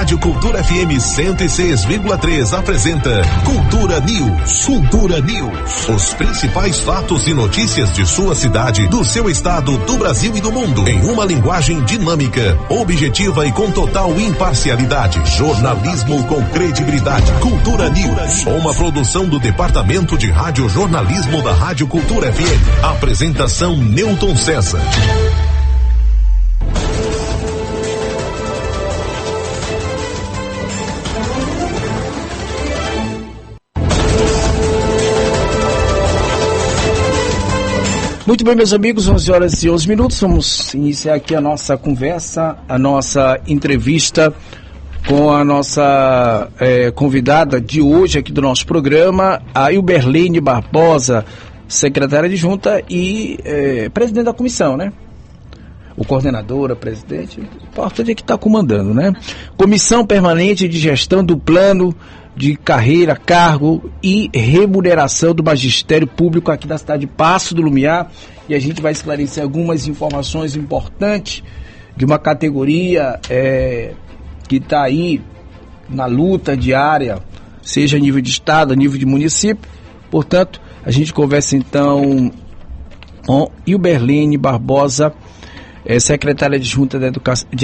Rádio Cultura FM 106,3 apresenta Cultura News. Cultura News. Os principais fatos e notícias de sua cidade, do seu estado, do Brasil e do mundo, em uma linguagem dinâmica, objetiva e com total imparcialidade. Jornalismo com credibilidade. Cultura News. Uma produção do Departamento de Rádio Jornalismo da Rádio Cultura FM. Apresentação Newton César. Muito bem, meus amigos, 11 horas e 11 minutos, vamos iniciar aqui a nossa conversa, a nossa entrevista com a nossa convidada de hoje aqui do nosso programa, a Ilberlene Barbosa, secretária adjunta e presidente da comissão, né? O coordenador, a presidente, o importante é que está comandando, né? Comissão Permanente de Gestão do Plano de Carreira, Cargo e Remuneração do Magistério Público aqui da cidade de Paço do Lumiar, e a gente vai esclarecer algumas informações importantes de uma categoria que está aí na luta diária, seja a nível de estado, a nível de município. Portanto, a gente conversa então com Ilberlene Barbosa, secretária adjunta de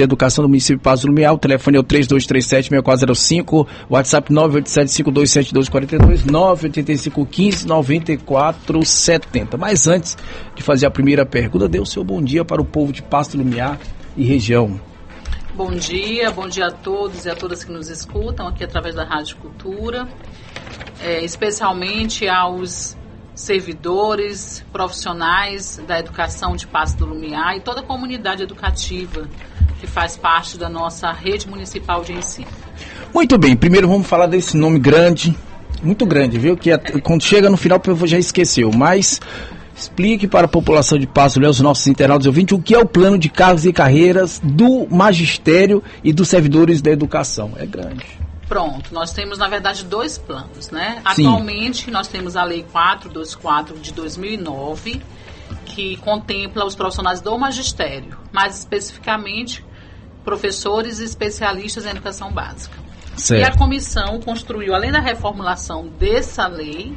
Educação do município de Paço do Lumiar. O telefone é o 3237-6405, WhatsApp 987-527242, 985-15-9470. Mas antes de fazer a primeira pergunta, dê o seu bom dia para o povo de Paço do Lumiar e região. Bom dia a todos e a todas que nos escutam aqui através da Rádio Cultura, especialmente aos servidores, profissionais da educação de Paço do Lumiar e toda a comunidade educativa que faz parte da nossa rede municipal de ensino. Muito bem, primeiro vamos falar desse nome grande, muito grande, viu? Que quando chega no final eu já esqueceu, mas explique para a população de Paço do Lumiar, os nossos internautas e ouvintes, o que é o plano de cargos e carreiras do magistério e dos servidores da educação. É grande. Pronto, nós temos, na verdade, dois planos, né? Sim. Atualmente, nós temos a Lei 424 de 2009, que contempla os profissionais do magistério, mais especificamente, professores e especialistas em educação básica. Certo. E a comissão construiu, além da reformulação dessa lei,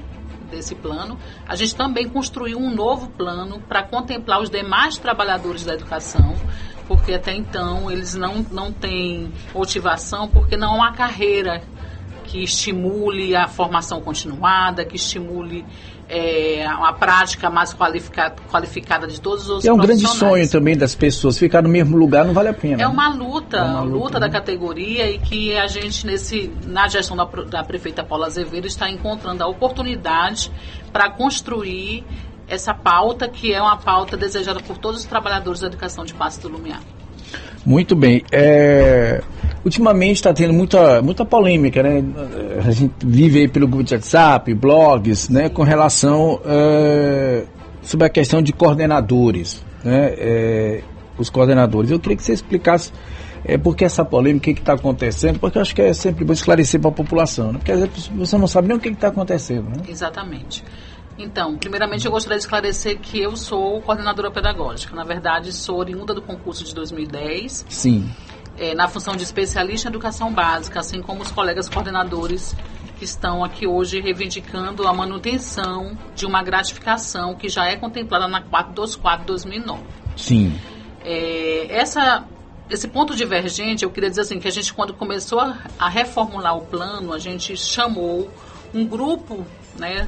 desse plano, a gente também construiu um novo plano para contemplar os demais trabalhadores da educação, porque até então eles não têm motivação, porque não há uma carreira que estimule a formação continuada, que estimule a prática mais qualificada de todos os profissionais. É um grande sonho também das pessoas, ficar no mesmo lugar não vale a pena. É uma luta da né? categoria, e que a gente, na gestão da prefeita Paula Azevedo, está encontrando a oportunidade para construir essa pauta, que é uma pauta desejada por todos os trabalhadores da educação de Paço do Lumiar. Muito bem. Ultimamente está tendo muita polêmica, né? A gente vive aí pelo grupo de WhatsApp, blogs, né? Com relação sobre a questão de coordenadores, né? Os coordenadores. Eu queria que você explicasse por que essa polêmica, o que está acontecendo, porque eu acho que é sempre bom esclarecer para a população, né? Porque às vezes você não sabe nem o que está acontecendo, né? Exatamente. Então, primeiramente eu gostaria de esclarecer que eu sou coordenadora pedagógica. Na verdade, sou oriunda do concurso de 2010. Sim. Na função de especialista em educação básica, assim como os colegas coordenadores que estão aqui hoje reivindicando a manutenção de uma gratificação que já é contemplada na 424/2009. Sim. Esse ponto divergente, eu queria dizer assim, que a gente, quando começou a reformular o plano, a gente chamou um grupo, né,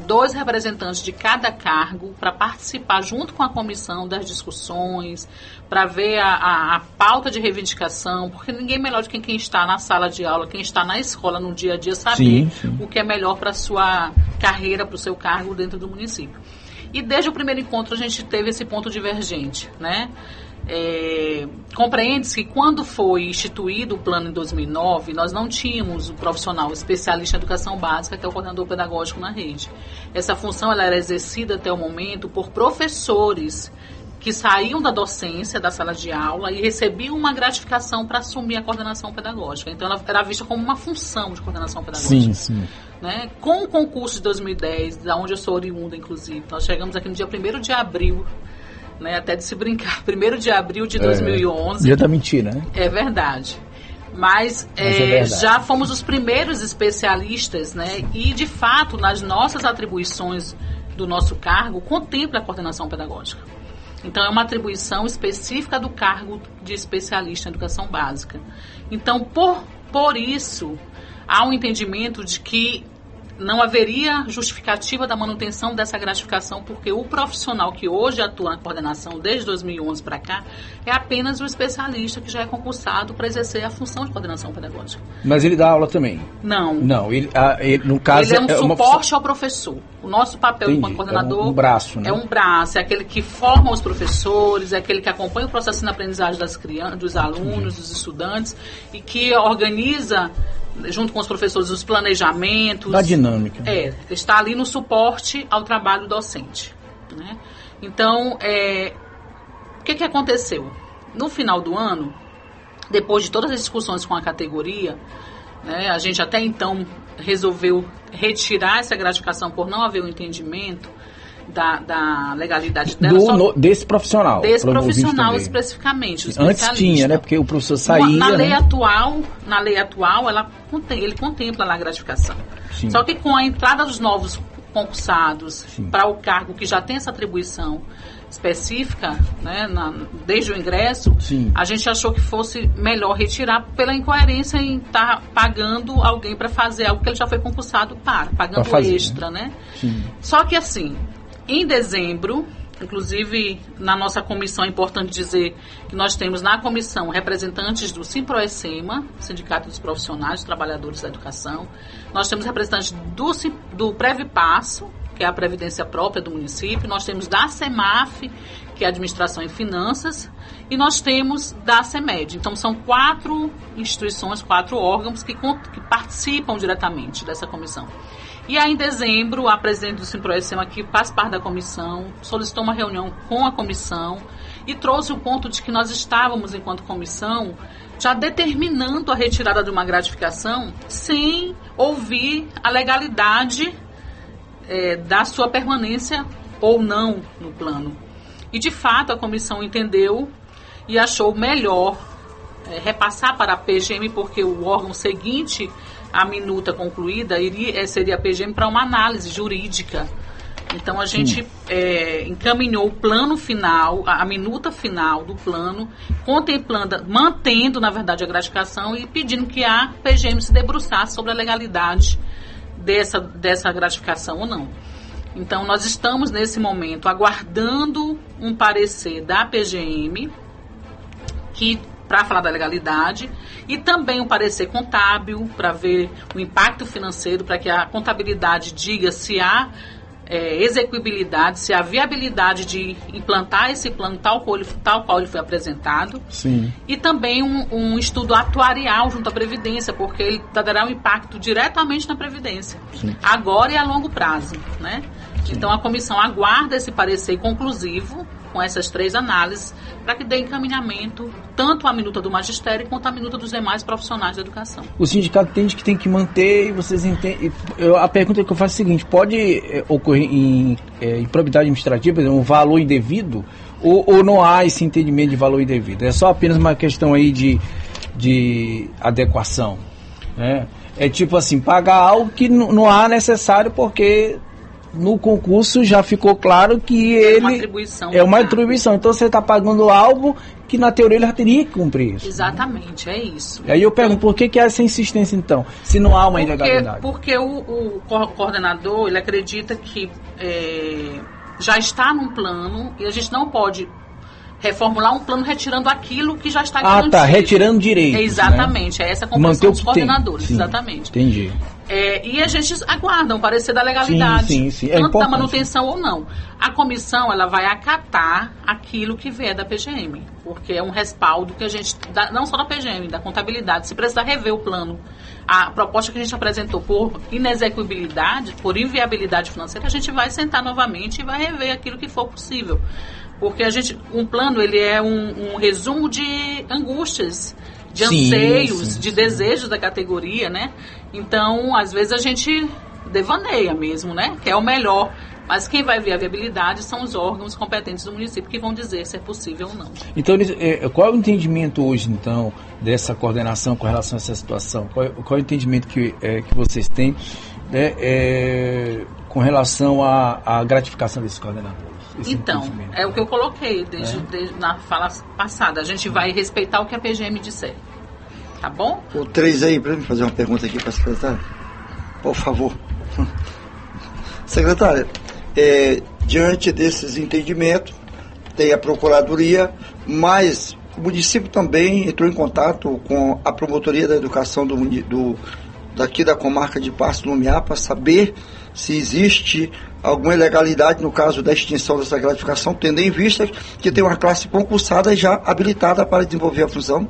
2 representantes de cada cargo para participar junto com a comissão das discussões, para ver a pauta de reivindicação, porque ninguém melhor do que quem está na sala de aula, quem está na escola no dia a dia, saber o que é melhor para a sua carreira, para o seu cargo dentro do município. E desde o primeiro encontro a gente teve esse ponto divergente, né? Compreende-se que quando foi instituído o plano em 2009, nós não tínhamos o profissional especialista em educação básica, que é o coordenador pedagógico na rede. Essa função ela era exercida até o momento por professores que saíam da docência, da sala de aula, e recebiam uma gratificação para assumir a coordenação pedagógica. Então ela era vista como uma função de coordenação pedagógica. Sim. Né? Com o concurso de 2010, da onde eu sou oriunda, inclusive, nós chegamos aqui no dia 1º de abril, né, até de se brincar, 1º de abril de 2011. Dia da mentira, né? É verdade. Mas já fomos os primeiros especialistas, né? E, de fato, nas nossas atribuições do nosso cargo, contempla a coordenação pedagógica. Então, é uma atribuição específica do cargo de especialista em educação básica. Então, por isso, há um entendimento de que não haveria justificativa da manutenção dessa gratificação, porque o profissional que hoje atua na coordenação, desde 2011 para cá, é apenas o especialista que já é concursado para exercer a função de coordenação pedagógica. Mas ele dá aula também? Não. Não, ele no caso... Ele é um suporte ao professor. O nosso papel enquanto coordenador... É um braço, né? É um braço, é aquele que forma os professores, é aquele que acompanha o processo de aprendizagem das crianças, dos alunos, dos estudantes, e que organiza, junto com os professores, os planejamentos. Da dinâmica. Está ali no suporte ao trabalho docente, né? Então, o que aconteceu? No final do ano, depois de todas as discussões com a categoria, né, a gente até então resolveu retirar essa gratificação por não haver o entendimento da legalidade dela. Desse profissional. Desse profissional especificamente. Antes tinha, né? Porque o professor saía... Na lei atual, ele contempla a gratificação. Sim. Só que com a entrada dos novos concursados para o cargo que já tem essa atribuição específica, né, desde o ingresso, a gente achou que fosse melhor retirar pela incoerência em estar pagando alguém para fazer algo que ele já foi concursado pagando fazer, extra, né? Só que assim, em dezembro, inclusive na nossa comissão, é importante dizer que nós temos na comissão representantes do Simproecema, Sindicato dos Profissionais, dos Trabalhadores da Educação, nós temos representantes do Previpasso, que é a Previdência Própria do município, nós temos da CEMAF, que é a Administração e Finanças, e nós temos da CEMED. Então, são 4 instituições, 4 órgãos que participam diretamente dessa comissão. E aí, em dezembro, a presidente do Simproecema, que faz parte da comissão, solicitou uma reunião com a comissão e trouxe o ponto de que nós estávamos, enquanto comissão, já determinando a retirada de uma gratificação sem ouvir a legalidade da sua permanência ou não no plano. E, de fato, a comissão entendeu e achou melhor repassar para a PGM, porque o órgão seguinte à minuta concluída seria a PGM para uma análise jurídica. Então, a gente encaminhou o plano final, a minuta final do plano, mantendo, na verdade, a gratificação e pedindo que a PGM se debruçasse sobre a legalidade dessa gratificação ou não. Então, nós estamos, nesse momento, aguardando um parecer da PGM para falar da legalidade e também um parecer contábil para ver o impacto financeiro, para que a contabilidade diga se há execuibilidade, se há viabilidade de implantar esse plano tal qual ele foi apresentado. Sim. E também um estudo atuarial junto à Previdência, porque ele dará um impacto diretamente na Previdência, agora e a longo prazo, né? Então, a comissão aguarda esse parecer conclusivo com essas 3 análises para que dê encaminhamento tanto à minuta do magistério quanto à minuta dos demais profissionais da educação. O sindicato entende que tem que manter e vocês entendem... A pergunta que eu faço é a seguinte: pode ocorrer em improbidade administrativa, por exemplo, um valor indevido, ou não há esse entendimento de valor indevido? É só apenas uma questão aí de adequação, né? É tipo assim, pagar algo que não há necessário porque... No concurso já ficou claro que é uma atribuição. Então você está pagando algo que na teoria ele já teria que cumprir isso. Exatamente, é isso. Aí eu pergunto, por que há essa insistência então, se não há uma ilegalidade? Porque o coordenador, ele acredita que já está num plano e a gente não pode reformular um plano retirando aquilo que já está garantido. Retirando direitos. Exatamente, né? É essa a compreensão dos coordenadores. Sim, exatamente. Entendi. E a gente aguarda um parecer da legalidade, sim. tanto da manutenção ou não. A comissão, ela vai acatar aquilo que vier da PGM, porque é um respaldo que a gente dá, não só da PGM, da contabilidade. Se precisar rever o plano, a proposta que a gente apresentou por inexecuibilidade, por inviabilidade financeira, a gente vai sentar novamente e vai rever aquilo que for possível. Porque um plano, ele é um resumo de angústias, de anseios, de desejos da categoria, né? Então, às vezes a gente devaneia mesmo, né? Que é o melhor Mas quem vai ver a viabilidade são os órgãos competentes do município que vão dizer se é possível ou não. Então, qual é o entendimento hoje, então, dessa coordenação com relação a essa situação? Qual é o entendimento que vocês têm com relação à gratificação desses coordenadores? Então, é o que eu coloquei desde na fala passada. A gente vai respeitar o que a PGM disser. Tá bom? O 3 aí, para mim fazer uma pergunta aqui para a secretária. Por favor. Secretária, diante desses entendimentos, tem a Procuradoria, mas o município também entrou em contato com a Promotoria da Educação daqui da comarca de Passo Lumiar para saber se existe alguma ilegalidade no caso da extinção dessa gratificação, tendo em vista que tem uma classe concursada já habilitada para desenvolver a função.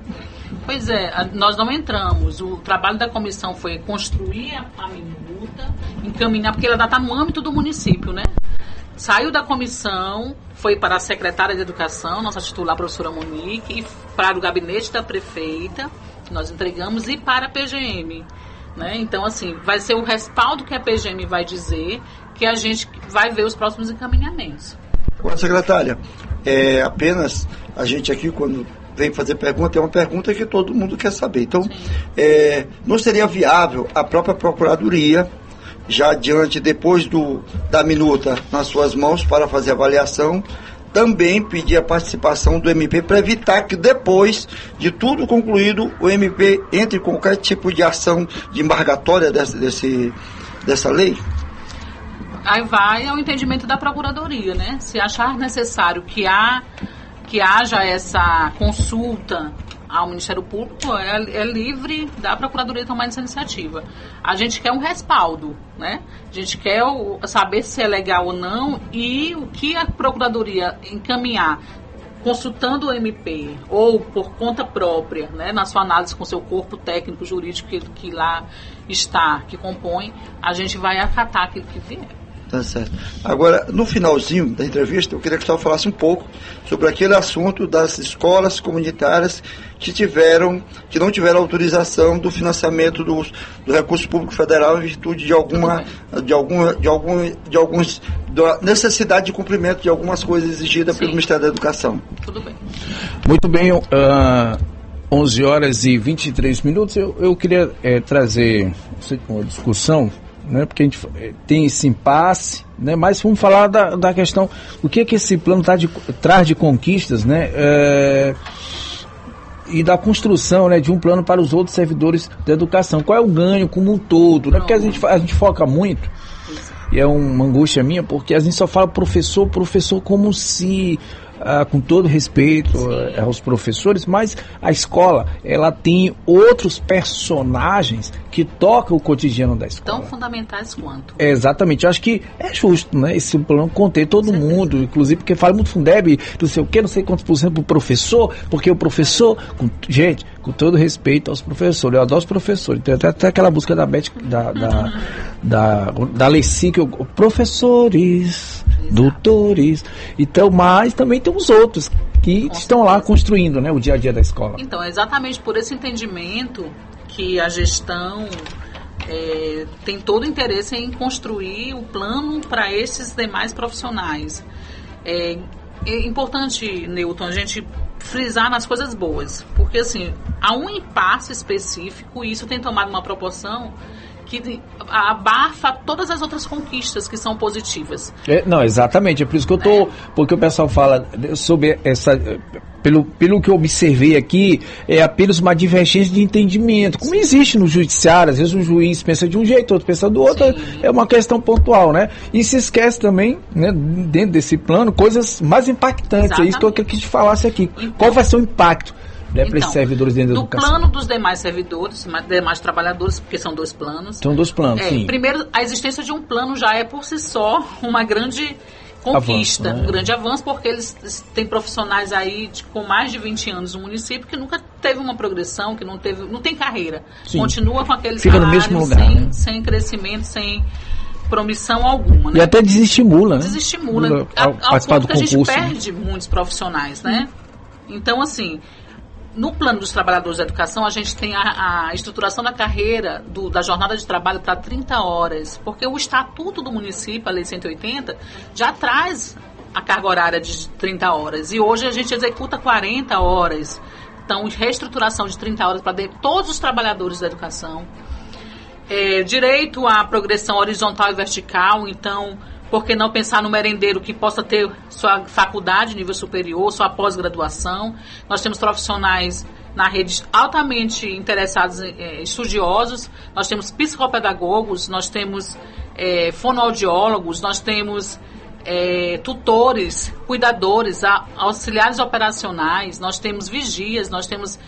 Pois é, nós não entramos. O trabalho da comissão foi construir a minuta, encaminhar, porque ela está no âmbito do município, né? Saiu da comissão, foi para a secretária de Educação, nossa titular, a professora Monique, e para o gabinete da prefeita, que nós entregamos, e para a PGM. Né? Então, assim, vai ser o respaldo que a PGM vai dizer, que a gente vai ver os próximos encaminhamentos. Agora, secretária, apenas a gente aqui, quando vem fazer pergunta, é uma pergunta que todo mundo quer saber. Então, não seria viável a própria Procuradoria, já adiante, depois da minuta nas suas mãos para fazer avaliação, também pedir a participação do MP para evitar que depois de tudo concluído, o MP entre em qualquer tipo de ação de embargatória dessa lei? Aí vai ao entendimento da Procuradoria, né? Se achar necessário que haja essa consulta ao Ministério Público, é livre da Procuradoria tomar essa iniciativa. A gente quer um respaldo, né? A gente quer saber se é legal ou não, e o que a Procuradoria encaminhar, consultando o MP ou por conta própria, né, na sua análise com seu corpo técnico jurídico que lá está, que compõe, a gente vai acatar aquilo que vier. Tá certo. Agora, no finalzinho da entrevista, eu queria que o senhor falasse um pouco sobre aquele assunto das escolas comunitárias que não tiveram autorização do financiamento do recurso público federal em virtude da necessidade de cumprimento de algumas coisas exigidas pelo Ministério da Educação. Tudo bem. Muito bem, 11 horas e 23 minutos. Eu queria trazer uma discussão, né, porque a gente tem esse impasse, né, mas vamos falar da questão, o que esse plano traz de conquistas, né, e da construção, né, de um plano para os outros servidores da educação. Qual é o ganho como um todo? Né, porque a gente foca muito, e é uma angústia minha, porque a gente só fala professor como se... com todo respeito aos professores, mas a escola, ela tem outros personagens que tocam o cotidiano da escola. Tão fundamentais quanto. Exatamente, eu acho que é justo, né, esse plano conter todo mundo, inclusive porque fala muito Fundeb, não sei o que, não sei quantos por cento pro professor, porque o professor, com todo respeito aos professores, eu adoro os professores, tem até aquela música da Beth, da Leci, que professores, doutores, então, mas também tem os outros que estão lá construindo, né, o dia a dia da escola. Então, é exatamente por esse entendimento que a gestão tem todo o interesse em construir o plano para esses demais profissionais. É importante, Newton, a gente frisar nas coisas boas, porque assim, há um impasse específico e isso tem tomado uma proporção que abafa todas as outras conquistas que são positivas. Não, exatamente, é por isso que eu tô, porque o pessoal fala sobre essa, pelo que eu observei aqui, é apenas uma divergência de entendimento, como existe no judiciário, às vezes um juiz pensa de um jeito, outro pensa do outro. Sim. É uma questão pontual, né? E se esquece também, né, dentro desse plano, coisas mais impactantes. Exatamente. É isso que eu queria que a gente falasse aqui. Então, qual vai ser o impacto, né, para esses servidores dentro da educação? Do plano dos demais servidores, demais trabalhadores, porque são 2 planos. São 2 planos, sim. Primeiro, a existência de um plano já é por si só uma grande conquista, avanço, né? Um grande avanço, porque eles têm profissionais aí com mais de 20 anos no município que nunca teve uma progressão, que não tem carreira. Sim. Continua com aquele salário, no mesmo lugar, sem crescimento, sem promissão alguma, né? E até desestimula, né? Desestimula. Ao ponto que a gente perde muitos profissionais, né? Então, assim, no plano dos trabalhadores da educação, a gente tem a estruturação da carreira, da jornada de trabalho para 30 horas, porque o estatuto do município, a Lei 180, já traz a carga horária de 30 horas. E hoje a gente executa 40 horas. Então, reestruturação de 30 horas para todos os trabalhadores da educação. Direito à progressão horizontal e vertical. Então, por que não pensar no merendeiro que possa ter sua faculdade, nível superior, sua pós-graduação? Nós temos profissionais na rede altamente interessados, estudiosos. Nós temos psicopedagogos, nós temos fonoaudiólogos, nós temos tutores, cuidadores, auxiliares operacionais, nós temos vigias, nós temos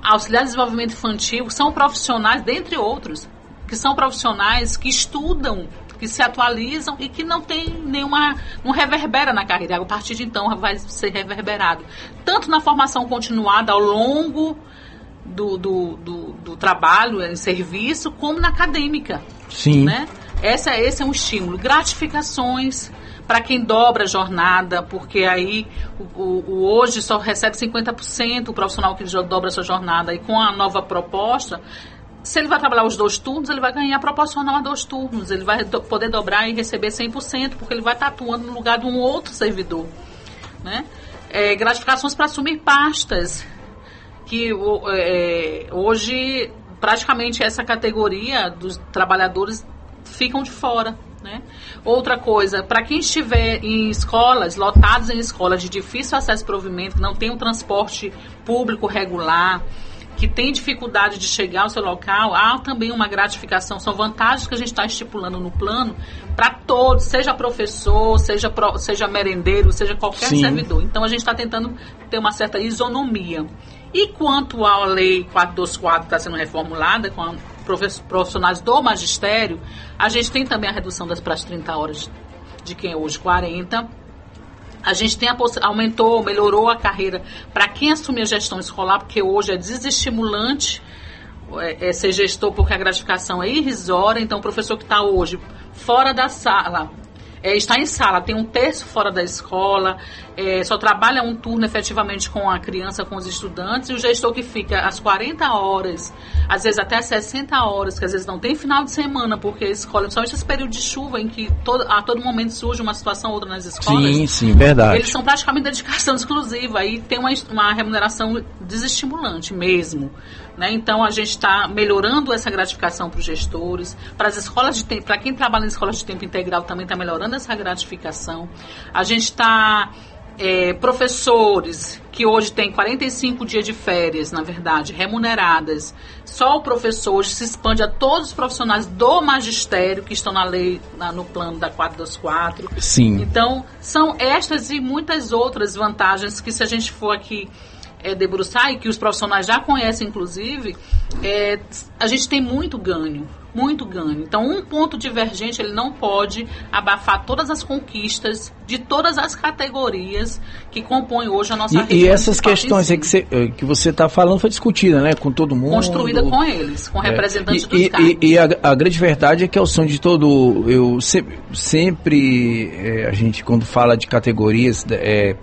auxiliares de desenvolvimento infantil, que são profissionais, dentre outros, que são profissionais que estudam, que se atualizam e que não tem não reverbera na carreira. A partir de então vai ser reverberado. Tanto na formação continuada ao longo do trabalho em serviço, como na acadêmica. Sim. Né? Esse é um estímulo. Gratificações para quem dobra a jornada, porque aí hoje só recebe 50% o profissional que dobra a sua jornada. E com a nova proposta, se ele vai trabalhar os 2 turnos, ele vai ganhar proporcional a 2 turnos. Ele vai poder dobrar e receber 100%, porque ele vai estar atuando no lugar de um outro servidor. Né? Gratificações para assumir pastas, que hoje praticamente essa categoria dos trabalhadores ficam de fora. Né? Outra coisa, para quem estiver em escolas, lotados em escolas de difícil acesso e provimento, que não tem um transporte público regular, que tem dificuldade de chegar ao seu local, há também uma gratificação. São vantagens que a gente está estipulando no plano para todos, seja professor, seja merendeiro, seja qualquer servidor. Então, a gente está tentando ter uma certa isonomia. E quanto à Lei 424 que está sendo reformulada, com profissionais do magistério, a gente tem também a redução para as 30 horas de quem é hoje 40. A gente tem melhorou a carreira para quem assumir a gestão escolar, porque hoje é desestimulante ser gestor, porque a gratificação é irrisória. Então, o professor que está hoje fora da sala, está em sala, tem 1/3 fora da escola, só trabalha um turno efetivamente com a criança, com os estudantes, e o gestor que fica às 40 horas, às vezes até 60 horas, que às vezes não tem final de semana, porque a escola, principalmente esse período de chuva, em que a todo momento surge uma situação ou outra nas escolas. Sim, verdade. Eles são praticamente dedicação exclusiva, e tem uma remuneração desestimulante mesmo. Né? Então, a gente está melhorando essa gratificação para os gestores, para as escolas de tempo, para quem trabalha em escolas de tempo integral também está melhorando essa gratificação. A gente está, professores que hoje tem 45 dias de férias, na verdade, remuneradas. Só o professor hoje se expande a todos os profissionais do magistério que estão na lei, no plano da 424. Sim. Então, são estas e muitas outras vantagens que, se a gente for aqui debruçar, e que os profissionais já conhecem, inclusive, a gente tem muito ganho. Então, um ponto divergente, ele não pode abafar todas as conquistas de todas as categorias que compõem hoje a nossa região. E essas questões que você está falando foi discutida, né, com todo mundo? Construída com eles, com representantes dos cargos. E a grande verdade é que é o sonho de todo... Sempre a gente, quando fala de categorias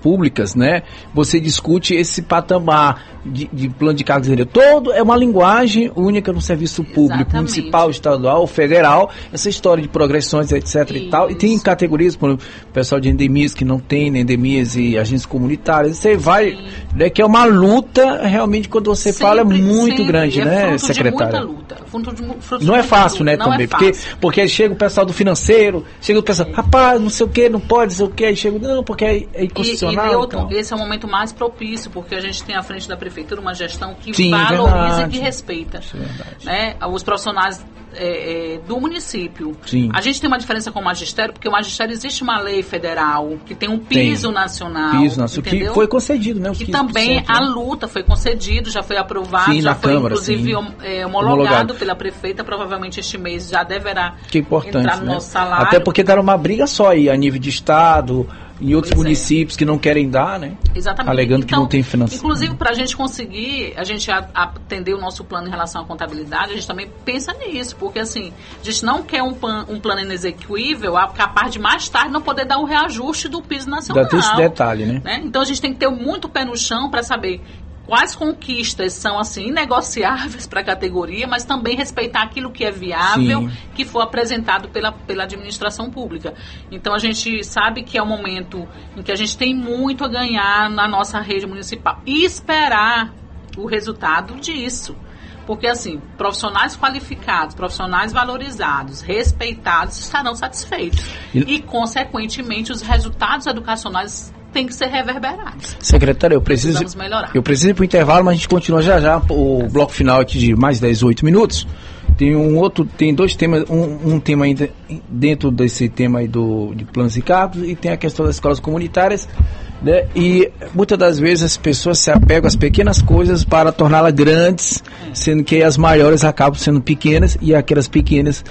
públicas, né, você discute esse patamar de plano de cargos. Todo é uma linguagem única no serviço público, municipal, estadual, federal, essa história de progressões, etc. Isso. E tal. E tem categorias, por exemplo, o pessoal de endemias que não tem, endemias e agentes comunitários. Você vai, né, que é uma luta, realmente, quando você fala, é muito grande, né, secretária? Fruto de muita luta. Não é fácil, né, também, porque chega o pessoal do financeiro, chega o pessoal, rapaz, não sei o que, não pode, não sei o que, aí chega, não, porque é inconstitucional. Esse é o momento mais propício, porque a gente tem à frente da prefeitura uma gestão que Sim, valoriza verdade. e que respeita. Isso é verdade. Né, os profissionais do município. Sim. A gente tem uma diferença com o magistério, porque o magistério existe uma lei federal que tem um piso nacional. Que foi concedido, né? E também a luta foi concedido, já foi aprovado, sim, já foi Câmara, inclusive homologado pela prefeita, provavelmente este mês já deverá entrar no nosso salário. Até porque era uma briga só aí, a nível de estado, em outros municípios que não querem dar, né? Exatamente. Alegando que não tem financiamento. Inclusive, para a gente conseguir, a gente atender o nosso plano em relação à contabilidade, a gente também pensa nisso, porque assim, a gente não quer um plano inexequível, capaz de mais tarde não poder dar um reajuste do piso nacional. Ainda tem esse detalhe, né? Então a gente tem que ter muito pé no chão para saber quais conquistas são assim inegociáveis para a categoria, mas também respeitar aquilo que é viável, sim, que for apresentado pela administração pública. Então a gente sabe que é um momento em que a gente tem muito a ganhar na nossa rede municipal e esperar o resultado disso. Porque, assim, profissionais qualificados, profissionais valorizados, respeitados, estarão satisfeitos. E, consequentemente, os resultados educacionais têm que ser reverberados. Secretária, eu preciso ir para o intervalo, mas a gente continua já o bloco final aqui de mais 18 minutos. Tem dois temas, um tema ainda dentro desse tema aí de planos e cargos, e tem a questão das escolas comunitárias, né? E muitas das vezes as pessoas se apegam às pequenas coisas para torná-las grandes, sendo que as maiores acabam sendo pequenas, e aquelas pequenas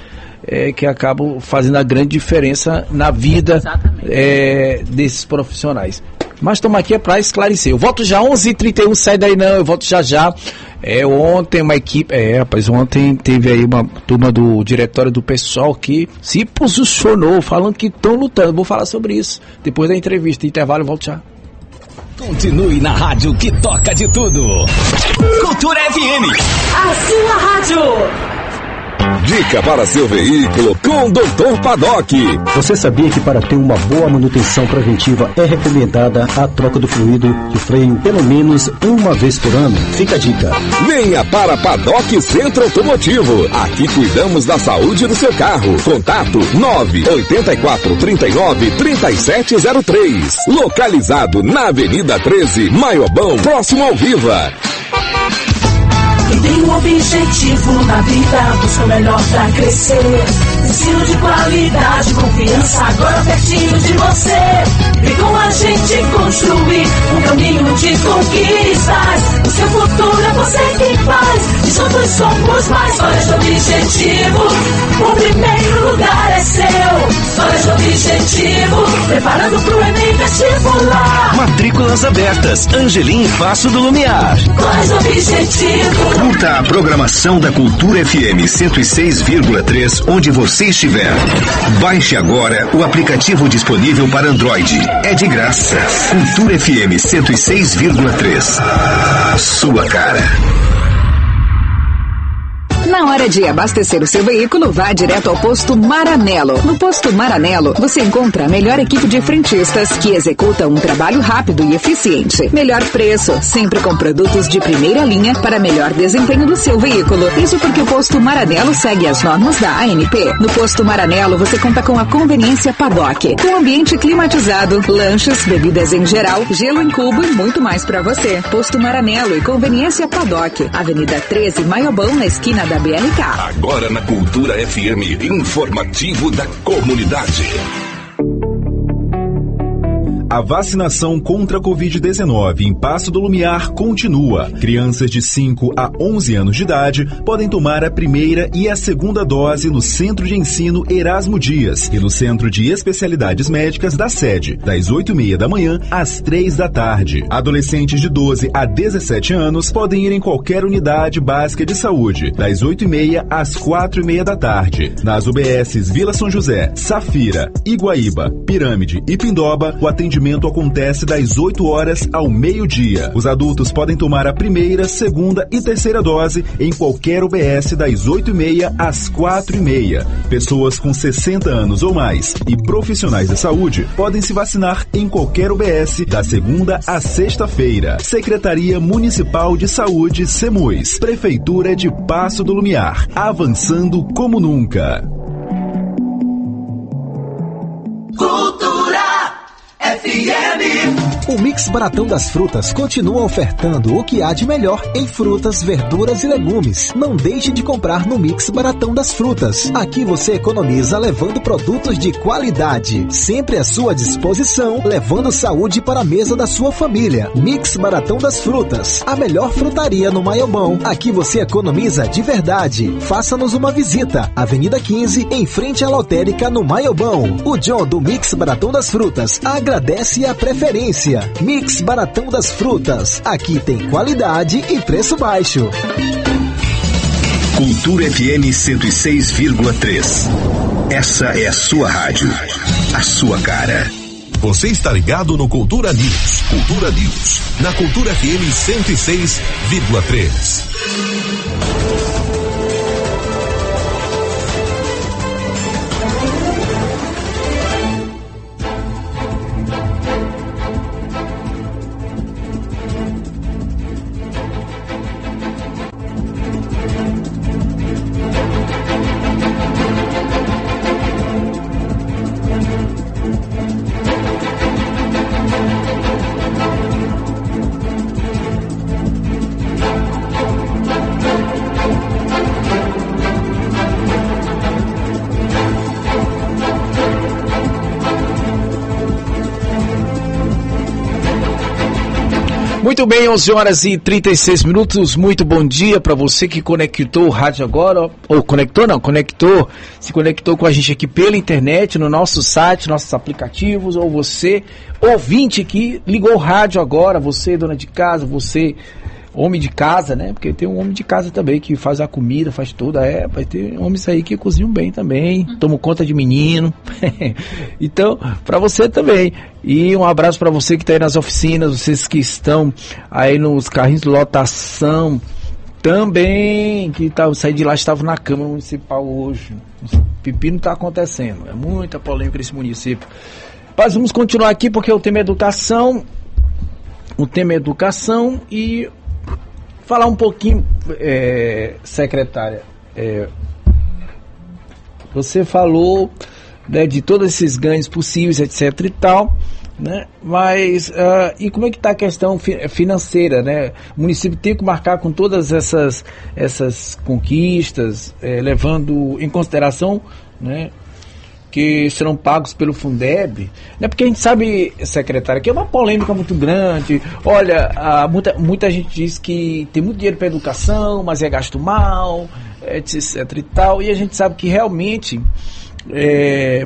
que acabam fazendo a grande diferença na vida desses profissionais. Mas estamos aqui para esclarecer. Eu volto já 11h31, sai daí não, eu volto já. Ontem uma equipe, ontem teve aí uma turma do diretório do pessoal que se posicionou, falando que estão lutando. Vou falar sobre isso depois da entrevista. Intervalo, eu volto já. Continue na rádio que toca de tudo. Cultura FM. A sua rádio. Dica para seu veículo com o Dr. Paddock. Você sabia que para ter uma boa manutenção preventiva é recomendada a troca do fluido de freio pelo menos uma vez por ano? Fica a dica. Venha para Paddock Centro Automotivo. Aqui cuidamos da saúde do seu carro. Contato 984393703. Localizado na Avenida 13, Maiobão, próximo ao Viva. Quem tem um objetivo na vida busca o melhor pra crescer. Ensino de qualidade, confiança agora pertinho de você. Vem com a gente construir um caminho de conquistas. O seu futuro é você quem faz e juntos somos mais. Colégio Objetivo, o primeiro lugar é seu. Colégio Objetivo, preparando pro Enem vestibular. Matrículas abertas, Angelim Passo do Lumiar. Colégio Objetivo. Curta a programação da Cultura FM 106,3 onde você estiver. Baixe agora o aplicativo disponível para Android. É de graça. Cultura FM 106,3. Sua cara. Na hora de abastecer o seu veículo, vá direto ao Posto Maranello. No Posto Maranello, você encontra a melhor equipe de frentistas que executa um trabalho rápido e eficiente. Melhor preço, sempre com produtos de primeira linha para melhor desempenho do seu veículo. Isso porque o Posto Maranello segue as normas da ANP. No Posto Maranello, você conta com a conveniência Paddock, com ambiente climatizado, lanches, bebidas em geral, gelo em cubo e muito mais para você. Posto Maranello e conveniência Paddock. Avenida 13, Maiobão, na esquina da BRK. Agora na Cultura FM, informativo da comunidade. A vacinação contra a Covid-19 em Passo do Lumiar continua. Crianças de 5 a 11 anos de idade podem tomar a primeira e a segunda dose no Centro de Ensino Erasmo Dias e no Centro de Especialidades Médicas da sede, das 8h30 da manhã às 3 da tarde. Adolescentes de 12 a 17 anos podem ir em qualquer unidade básica de saúde, das 8h30 às 4h30 da tarde. Nas UBSs Vila São José, Safira, Iguaíba, Pirâmide e Pindoba, o atendimento acontece das 8 horas ao meio-dia. Os adultos podem tomar a primeira, segunda e terceira dose em qualquer UBS das 8h30 às 4h30. Pessoas com 60 anos ou mais e profissionais da saúde podem se vacinar em qualquer UBS da segunda à sexta-feira. Secretaria Municipal de Saúde, SEMUS. Prefeitura de Passo do Lumiar. Avançando como nunca. O Mix Baratão das Frutas continua ofertando o que há de melhor em frutas, verduras e legumes. Não deixe de comprar no Mix Baratão das Frutas. Aqui você economiza levando produtos de qualidade, sempre à sua disposição, levando saúde para a mesa da sua família. Mix Baratão das Frutas, a melhor frutaria no Maiobão. Aqui você economiza de verdade. Faça-nos uma visita. Avenida 15, em frente à lotérica no Maiobão. O John do Mix Baratão das Frutas agradece a preferência. Mix Baratão das Frutas. Aqui tem qualidade e preço baixo. Cultura FM 106,3. Essa é a sua rádio. A sua cara. Você está ligado no Cultura News. Cultura News. Na Cultura FM 106,3. Muito bem, 11 horas e 36 minutos, muito bom dia para você que conectou o rádio agora, ou se conectou com a gente aqui pela internet, no nosso site, nossos aplicativos, ou você, ouvinte que ligou o rádio agora, você dona de casa, você homem de casa, né, porque tem um homem de casa também que faz a comida, faz tudo, vai ter homens aí que cozinham bem também, tomam conta de menino, então, para você também. E um abraço para você que está aí nas oficinas, vocês que estão aí nos carrinhos de lotação também, que saí de lá, estava na Câmara Municipal hoje. Pepino está acontecendo, é muita polêmica nesse município. Mas vamos continuar aqui porque o tema é educação. E falar um pouquinho, secretária, você falou, né, de todos esses ganhos possíveis, etc e tal, né? Mas e como é que está a questão financeira, né? O município tem que marcar com todas essas conquistas, levando em consideração, né, que serão pagos pelo Fundeb, né? Porque a gente sabe, secretária, que é uma polêmica muito grande. Olha, muita gente diz que tem muito dinheiro para educação, mas é gasto mal, etc e tal, e a gente sabe que realmente,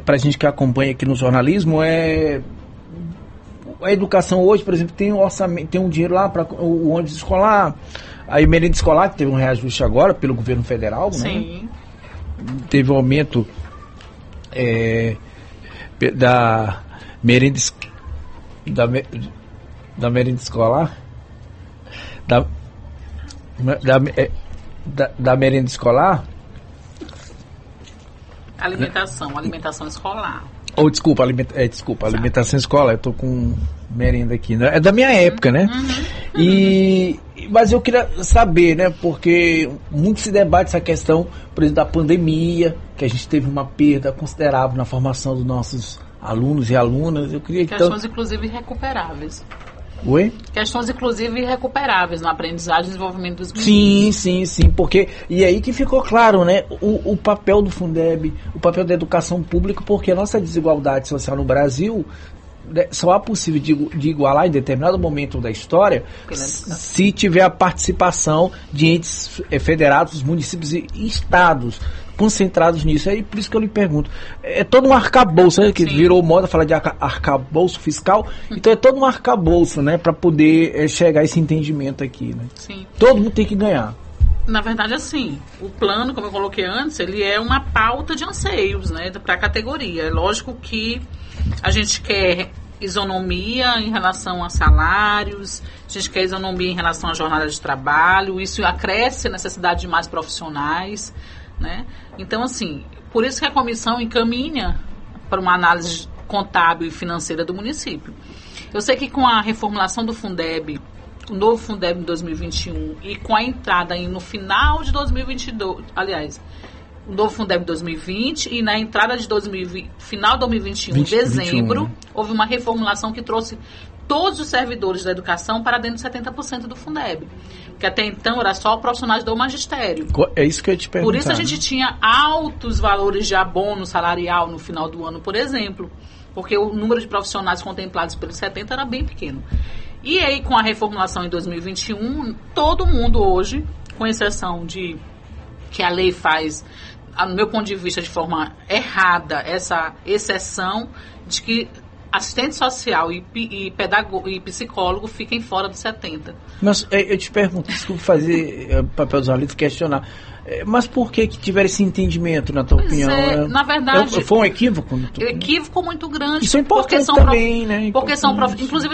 para a gente que acompanha aqui no jornalismo, a educação hoje, por exemplo, tem um orçamento, tem um dinheiro lá para o ônibus escolar, a merenda escolar, que teve um reajuste agora pelo governo federal, sim, né? Teve um aumento da merenda escolar, da merenda escolar, alimentação escolar. Alimentação escolar, eu tô com merenda aqui, né? É da minha época, né? Mas eu queria saber, né? Porque muito se debate essa questão, por exemplo, da pandemia, que a gente teve uma perda considerável na formação dos nossos alunos e alunas. Eu queria questões inclusive recuperáveis. Oi? Questões inclusive recuperáveis na aprendizagem e desenvolvimento dos meninos. Sim, porque e aí que ficou claro, né, o papel do Fundeb, o papel da educação pública, porque a nossa desigualdade social no Brasil, né, só é possível de igualar em determinado momento da história se tiver a participação de entes federados, municípios e estados concentrados nisso. Aí por isso que eu lhe pergunto, é todo um arcabouço, né, que virou moda falar de arcabouço fiscal, então é todo um arcabouço, né, para poder chegar a esse entendimento aqui, né? Sim. Todo mundo tem que ganhar. Na verdade, assim, o plano, como eu coloquei antes, ele é uma pauta de anseios, né, para a categoria. É lógico que a gente quer isonomia em relação a salários, a gente quer isonomia em relação à jornada de trabalho, isso acresce a necessidade de mais profissionais, né? Então, assim, por isso que a comissão encaminha para uma análise contábil e financeira do município. Eu sei que com a reformulação do Fundeb, o novo Fundeb em 2021 e com a entrada aí no final de 2022, aliás, o novo Fundeb 2020 e na entrada de final de 2021, em dezembro, houve uma reformulação que trouxe todos os servidores da educação para dentro de 70% do Fundeb. Que até então era só profissionais do magistério. É isso que eu ia te perguntar. Por isso a gente tinha altos valores de abono salarial no final do ano, por exemplo. Porque o número de profissionais contemplados pelos 70 era bem pequeno. E aí, com a reformulação em 2021, todo mundo hoje, com exceção de que a lei faz, no meu ponto de vista, de forma errada, essa exceção de que assistente social e pedagogo e psicólogo fiquem fora dos 70. Mas eu te pergunto, desculpa fazer papel dos jornalistas questionar, mas por que tiver esse entendimento, na tua opinião? Na verdade... Foi um equívoco? Equívoco muito grande. Isso é importante também, né? Porque são inclusive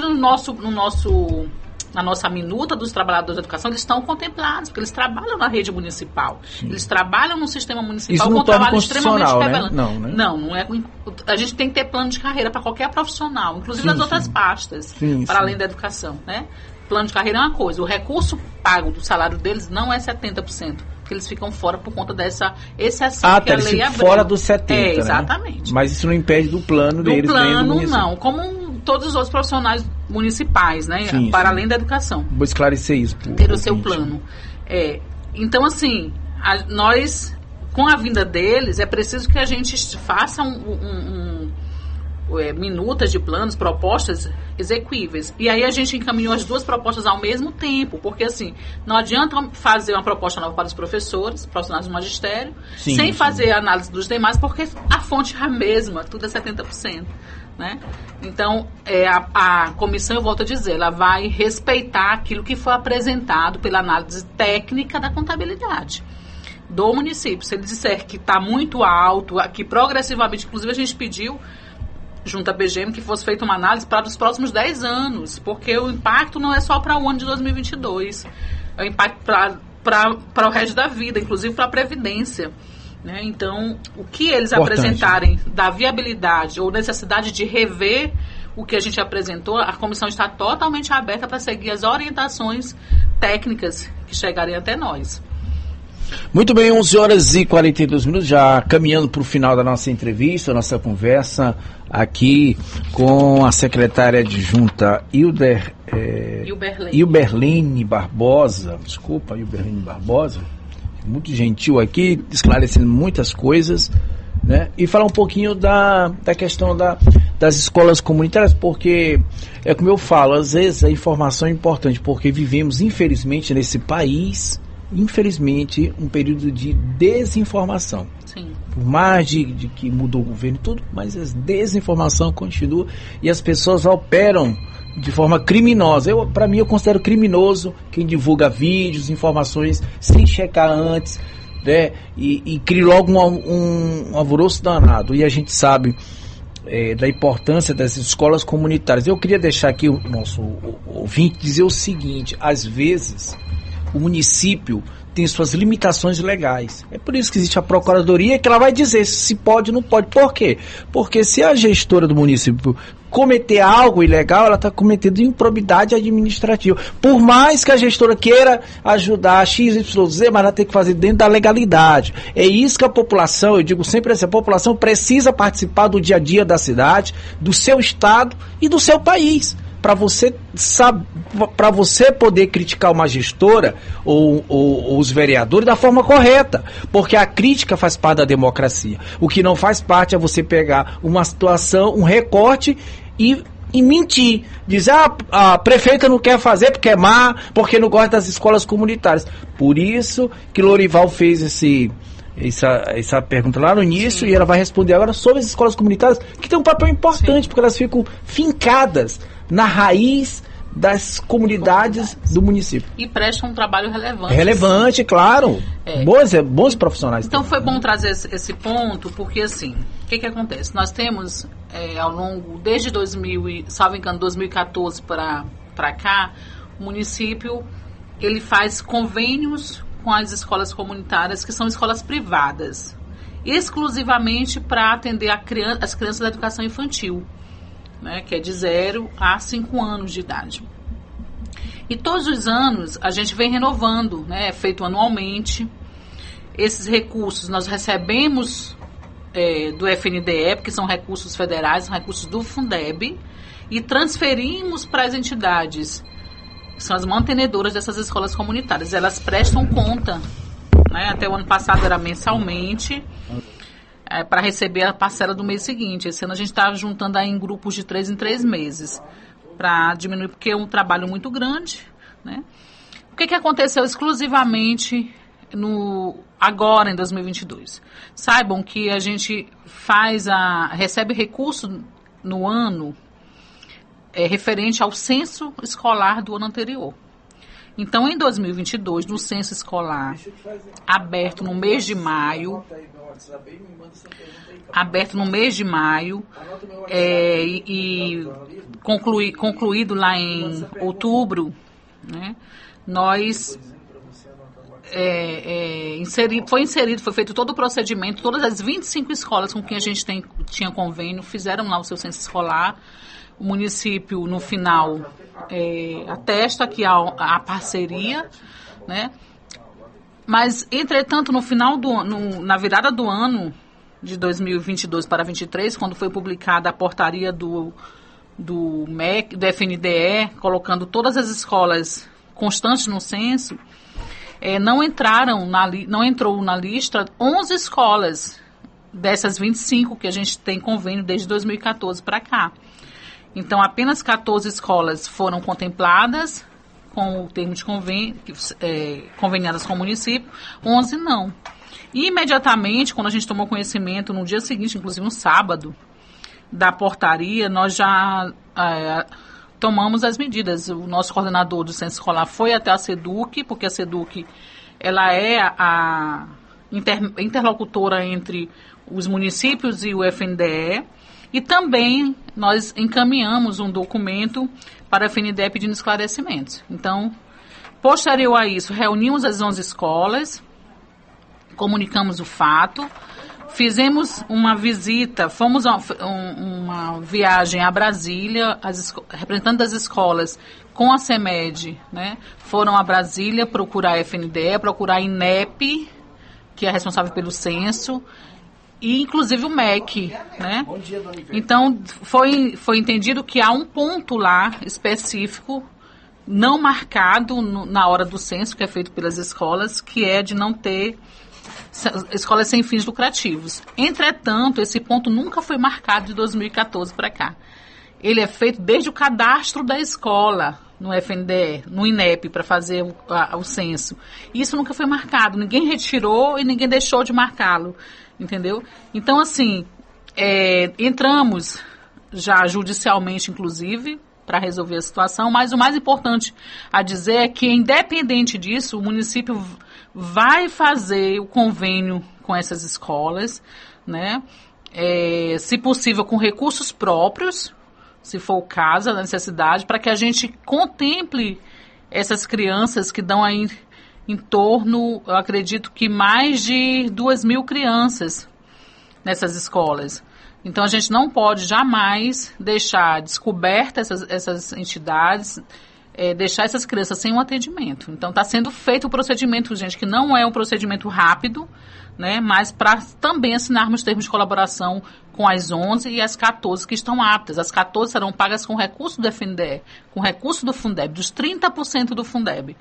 na nossa minuta dos trabalhadores da educação, eles estão contemplados, porque eles trabalham na rede municipal. Sim. Eles trabalham no sistema municipal com um trabalho extremamente rebelante. Né? Não é. A gente tem que ter plano de carreira para qualquer profissional, inclusive nas outras pastas, para além da educação, né? Plano de carreira é uma coisa. O recurso pago do salário deles não é 70%. Porque eles ficam fora por conta dessa exceção que a lei abriu. Fora dos 70%, exatamente. Né? Mas isso não impede do plano deles. Do plano, não. Como todos os outros profissionais municipais, né? Para além da educação. Vou esclarecer isso. Ter o seu plano. Então, assim, nós, com a vinda deles, é preciso que a gente faça minutas de planos, propostas exequíveis. E aí a gente encaminhou as duas propostas ao mesmo tempo, porque assim, não adianta fazer uma proposta nova para os professores, profissionais do magistério, sem fazer análise dos demais, porque a fonte é a mesma, tudo é 70%. Né? Então, a comissão, eu volto a dizer, ela vai respeitar aquilo que foi apresentado pela análise técnica da contabilidade do município. Se ele disser que está muito alto, que progressivamente, inclusive a gente pediu junto à BGM que fosse feita uma análise para os próximos 10 anos, porque o impacto não é só para o ano de 2022, é o impacto para o resto da vida, inclusive para a Previdência. Né? Então, o que eles apresentarem da viabilidade ou necessidade de rever o que a gente apresentou, a comissão está totalmente aberta para seguir as orientações técnicas que chegarem até nós. Muito bem, 11 horas e 42 minutos, já caminhando para o final da nossa entrevista, nossa conversa aqui com a secretária adjunta Hilberlene Barbosa, muito gentil aqui, esclarecendo muitas coisas, né? E falar um pouquinho da questão das escolas comunitárias, porque é como eu falo, às vezes a informação é importante, porque vivemos, infelizmente, nesse país, um período de desinformação. Sim. Por mais de que mudou o governo e tudo, mas a desinformação continua e as pessoas operam de forma criminosa. Para mim, eu considero criminoso quem divulga vídeos, informações sem checar antes, né? E cria logo um alvoroço danado. E a gente sabe da importância das escolas comunitárias. Eu queria deixar aqui o nosso ouvinte dizer o seguinte: às vezes o município tem suas limitações legais. É por isso que existe a procuradoria, que ela vai dizer se pode ou não pode. Por quê? Porque se a gestora do município cometer algo ilegal, ela está cometendo improbidade administrativa. Por mais que a gestora queira ajudar a XYZ, mas ela tem que fazer dentro da legalidade. É isso que a população, eu digo sempre assim, a população precisa participar do dia a dia da cidade, do seu estado e do seu país. Para você poder criticar uma gestora ou os vereadores da forma correta, porque a crítica faz parte da democracia. O que não faz parte é você pegar uma situação, um recorte e mentir, dizer a prefeita não quer fazer porque é má, porque não gosta das escolas comunitárias. Por isso que Lorival fez essa pergunta lá no início. Sim. E ela vai responder agora sobre as escolas comunitárias, que tem um papel importante. Sim. Porque elas ficam fincadas na raiz das comunidades do município. E prestam um trabalho relevante. Relevante, claro. Bons profissionais. Então foi bom trazer esse ponto, porque assim, o que acontece? Nós temos, ao longo, desde 2014 para cá, o município ele faz convênios com as escolas comunitárias, que são escolas privadas, exclusivamente para atender as crianças da educação infantil, né, que é de 0 a 5 anos de idade. E todos os anos a gente vem renovando, né, é feito anualmente. Esses recursos nós recebemos do FNDE, que são recursos federais, são recursos do Fundeb, e transferimos para as entidades, que são as mantenedoras dessas escolas comunitárias. Elas prestam conta, né, até o ano passado era mensalmente, para receber a parcela do mês seguinte. Esse ano a gente está juntando aí em grupos de 3 em 3 meses, para diminuir, porque é um trabalho muito grande, né? O que aconteceu exclusivamente agora em 2022? Saibam que a gente recebe recurso no ano referente ao censo escolar do ano anterior. Então, em 2022, no censo escolar aberto no mês de maio, e concluído lá em outubro, né, foi feito todo o procedimento, todas as 25 escolas com quem a gente tinha convênio fizeram lá o seu censo escolar. O município, no final, atesta que há a parceria, né? Mas, entretanto, no final na virada do ano de 2022 para 2023, quando foi publicada a portaria do MEC, do FNDE, colocando todas as escolas constantes no censo, não entrou na lista 11 escolas dessas 25 que a gente tem convênio desde 2014 para cá. Então, apenas 14 escolas foram contempladas com o termo de convênio, conveniadas com o município, 11 não. E, imediatamente, quando a gente tomou conhecimento, no dia seguinte, inclusive no sábado, da portaria, nós já tomamos as medidas. O nosso coordenador do Centro Escolar foi até a SEDUC, porque a SEDUC ela é a interlocutora entre os municípios e o FNDE. E também nós encaminhamos um documento para a FNDE pedindo esclarecimentos. Então, posterior a isso, reunimos as 11 escolas, comunicamos o fato, fizemos uma visita, fomos uma viagem a Brasília, representantes das escolas com a CEMED, né, foram a Brasília procurar a FNDE, procurar a INEP, que é responsável pelo censo, e inclusive o MEC, né? Então, foi entendido que há um ponto lá específico, não marcado na hora do censo, que é feito pelas escolas, que é de não ter escolas sem fins lucrativos. Entretanto, esse ponto nunca foi marcado de 2014 para cá. Ele é feito desde o cadastro da escola, no FNDE, no INEP, para fazer o censo. Isso nunca foi marcado, ninguém retirou e ninguém deixou de marcá-lo. Entendeu? Então, assim, entramos já judicialmente, inclusive, para resolver a situação, mas o mais importante a dizer é que, independente disso, o município vai fazer o convênio com essas escolas, né? Se possível, com recursos próprios, se for o caso, a necessidade, para que a gente contemple essas crianças que dão aí em torno, eu acredito que mais de 2.000 crianças nessas escolas. Então, a gente não pode jamais deixar descobertas essas entidades, deixar essas crianças sem um atendimento. Então, está sendo feito o procedimento, gente, que não é um procedimento rápido, né, mas para também assinarmos termos de colaboração com as 11 e as 14 que estão aptas. As 14 serão pagas com recurso do FNDE, com recurso do Fundeb, dos 30% do Fundeb.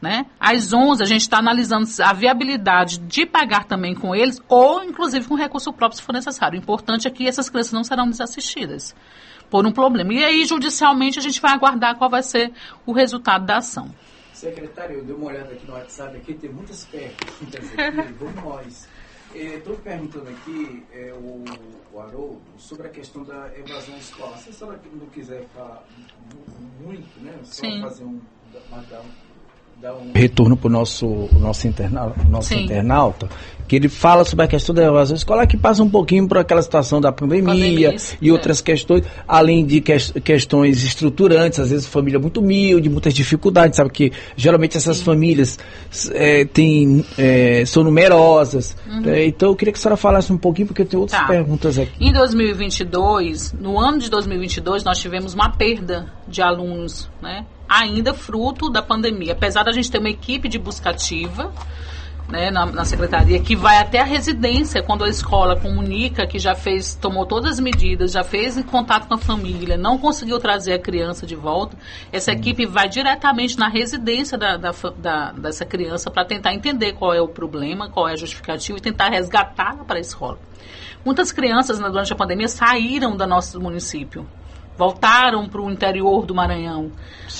Né? As 11, a gente está analisando a viabilidade de pagar também com eles ou, inclusive, com recurso próprio, se for necessário. O importante é que essas crianças não serão desassistidas por um problema. E aí, judicialmente, a gente vai aguardar qual vai ser o resultado da ação. Secretário, eu dei uma olhada aqui no WhatsApp, aqui tem muitas perguntas aqui, vamos nós. Estou perguntando aqui, o Haroldo, sobre a questão da evasão escolar. Se a senhora não quiser falar muito, né? Só Sim. Fazer dar um retorno para o nosso internauta, que ele fala sobre a questão da evasão escolar, que passa um pouquinho por aquela situação da pandemia e outras questões, além de questões estruturantes, às vezes família muito humilde, muitas dificuldades, sabe que geralmente essas famílias são numerosas. Então eu queria que a senhora falasse um pouquinho, porque eu tenho outras perguntas aqui. Em 2022, no ano de 2022, nós tivemos uma perda de alunos, né? Ainda fruto da pandemia. Apesar da gente ter uma equipe de busca ativa, né, na secretaria, que vai até a residência, quando a escola comunica que já tomou todas as medidas, já fez em contato com a família, não conseguiu trazer a criança de volta, essa equipe vai diretamente na residência dessa criança para tentar entender qual é o problema, qual é a justificativa e tentar resgatá-la para a escola. Muitas crianças, durante a pandemia, saíram do nosso município. Voltaram para o interior do Maranhão,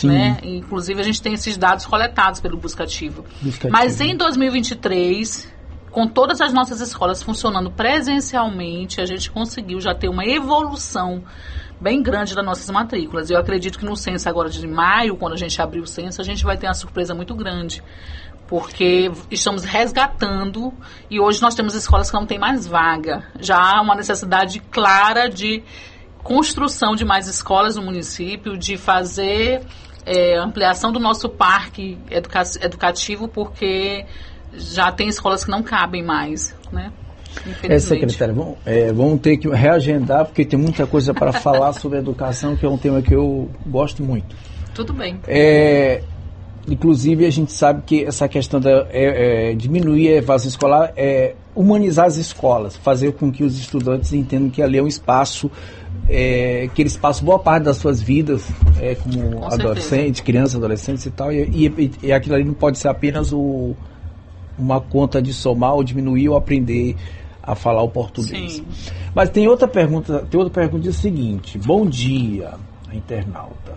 né? Inclusive, a gente tem esses dados coletados pelo Buscativo. Mas em 2023, com todas as nossas escolas funcionando presencialmente, a gente conseguiu já ter uma evolução bem grande das nossas matrículas. Eu acredito que no censo agora de maio, quando a gente abrir o censo, a gente vai ter uma surpresa muito grande, porque estamos resgatando e hoje nós temos escolas que não tem mais vaga. Já há uma necessidade clara de construção de mais escolas no município, de fazer ampliação do nosso parque educativo, porque já tem escolas que não cabem mais, né? Secretária, vamos ter que reagendar, porque tem muita coisa para falar sobre educação, que é um tema que eu gosto muito. Tudo bem. Inclusive, a gente sabe que essa questão de diminuir a evasão escolar é humanizar as escolas, fazer com que os estudantes entendam que ali é um espaço, que eles passam boa parte das suas vidas como adolescentes, crianças, adolescentes e tal, e aquilo ali não pode ser apenas uma conta de somar ou diminuir ou aprender a falar o português. Sim. Mas tem outra pergunta diz o seguinte: bom dia, a internauta.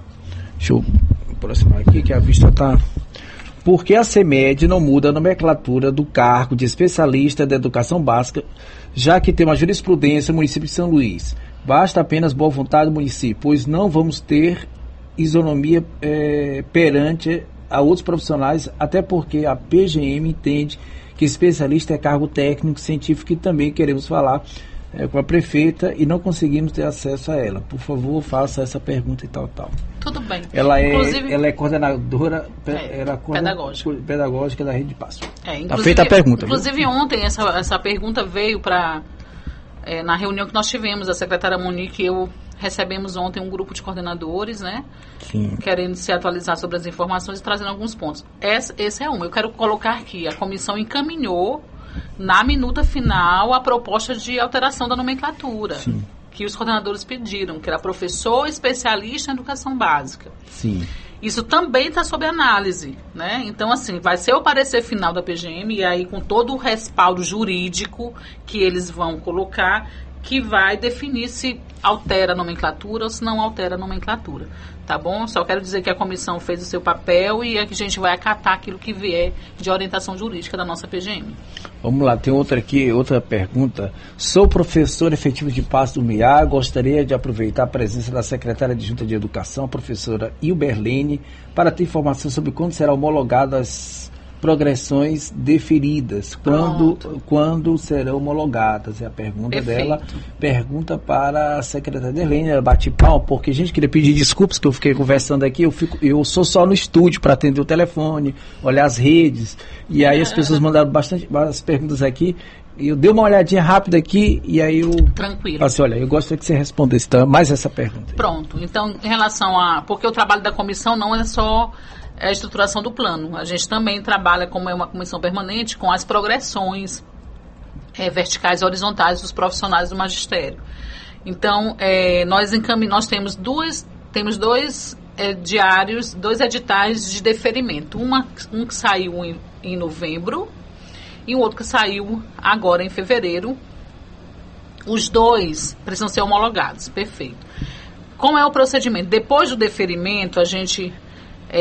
Deixa eu aproximar aqui que a vista está. Por que a CEMED não muda a nomenclatura do cargo de especialista da educação básica, já que tem uma jurisprudência no município de São Luís? Basta apenas boa vontade do município, pois não vamos ter isonomia perante a outros profissionais, até porque a PGM entende que especialista é cargo técnico, científico, e também queremos falar com a prefeita e não conseguimos ter acesso a ela. Por favor, faça essa pergunta e tal. Tudo bem. Ela é coordenadora pedagógica da Rede de Passo. Está feita a pergunta. Inclusive, viu? Ontem essa pergunta veio na reunião que nós tivemos, a secretária Monique e eu recebemos ontem um grupo de coordenadores, né? Sim. Querendo se atualizar sobre as informações e trazendo alguns pontos. Esse é um. Eu quero colocar aqui, a comissão encaminhou na minuta final a proposta de alteração da nomenclatura. Sim. Que os coordenadores pediram, que era professor especialista em educação básica. Sim. Isso também está sob análise, né? Então, assim, vai ser o parecer final da PGM, e aí com todo o respaldo jurídico que eles vão colocar, que vai definir se altera a nomenclatura ou se não altera a nomenclatura, tá bom? Só quero dizer que a comissão fez o seu papel e a gente vai acatar aquilo que vier de orientação jurídica da nossa PGM. Vamos lá, tem outra pergunta. Sou professor efetivo de Passo do Miá, gostaria de aproveitar a presença da secretária adjunta de Educação, a professora Ilberlene, para ter informação sobre quando serão homologadas progressões deferidas, quando serão homologadas, é a pergunta. Perfeito. Dela, pergunta para a secretária Ilberlene, ela bate palma, porque, gente, queria pedir desculpas que eu fiquei conversando aqui, eu sou só no estúdio para atender o telefone, olhar as redes, e aí as pessoas mandaram várias perguntas aqui, e eu dei uma olhadinha rápida aqui, e aí eu... Tranquilo. Falei, olha, eu gostaria que você respondesse mais essa pergunta. Pronto, então, em relação porque o trabalho da comissão não é só a estruturação do plano. A gente também trabalha, como é uma comissão permanente, com as progressões verticais e horizontais dos profissionais do magistério. Então, nós temos dois diários, dois editais de deferimento. Um que saiu em novembro e o outro que saiu agora em fevereiro. Os dois precisam ser homologados. Perfeito. Como é o procedimento? Depois do deferimento, a gente...